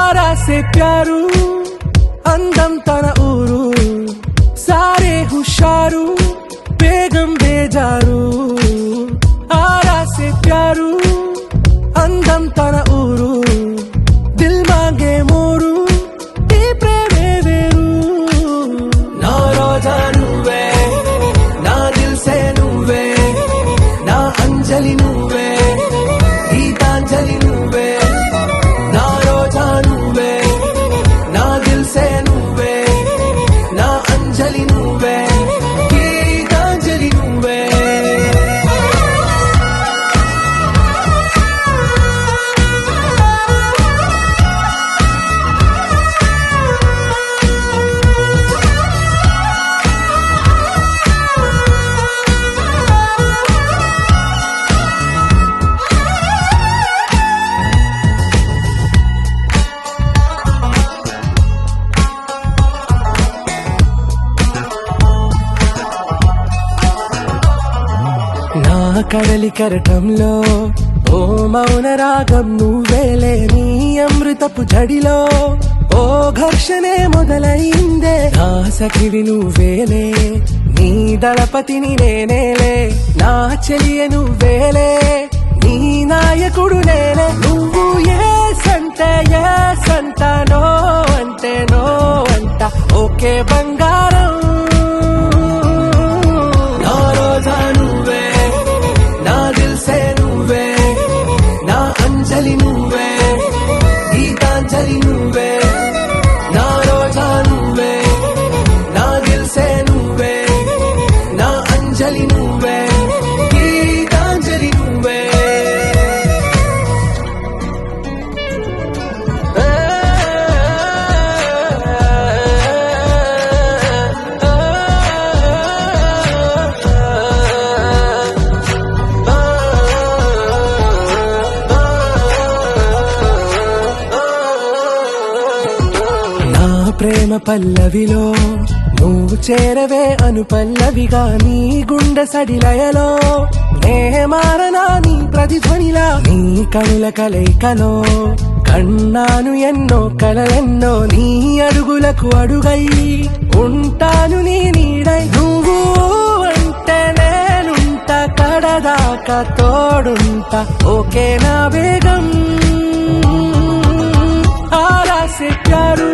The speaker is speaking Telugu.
ఆరా సే ప్యారు అందం తన ఊరు సారే హుషారు బేగం బేజారు ఆరా సే ప్యారు అందం తన ఊరు దిల్ మాంగే మోరు ఈ ప్రేమే వేరు నా రోజా నువ్వే నా దిల్ సే నువ్వే నా అంజలి నువ్వే గీతాంజలి నువ్వే నా రోజా నువ్వే నా దిల్ సే నువ్వే నా అంజలి నువ్వే గీతాంజలి నువ్వే నా కడలి కరటంలో ఓ మౌన రాగం నువ్వేలే నీ అమృతపు జడిలో ఓ ఘర్షణే మొదలైందే నా సఖివి నువ్వేలే నీ దళపతిని నేనేలే నా చెలియ నువ్వేలే నీ నాయకుడు నేనే నువ్వు ఏ సంట నో అంటే నో అంట ఓకే బంగారం నా రోజా నువ్వే నా దిల్ సే నువ్వే నా అంజలి నువ్వే గీతాంజలి నువ్వే నా రోజా నువ్వే నా దిల్ సే నువ్వే నా అంజలి నువ్వే గీతాంజలి నువ్వే ప్రేమ పల్లవిలో నువ్వు చేరవే అను పల్లవిగా నీ గుండె సడిలయలో నే మారనా నీ ప్రతిధ్వనిలా నీ కనుల కలయికలో కన్నాను ఎన్నో కలలెన్నో నీ అడుగులకు అడుగై ఉంటాను నీ నీడై నువ్వు అంటే నేనుంట కడదాకా తోడుంటా ఓకే నా వేగం ఆరా సే ప్యారు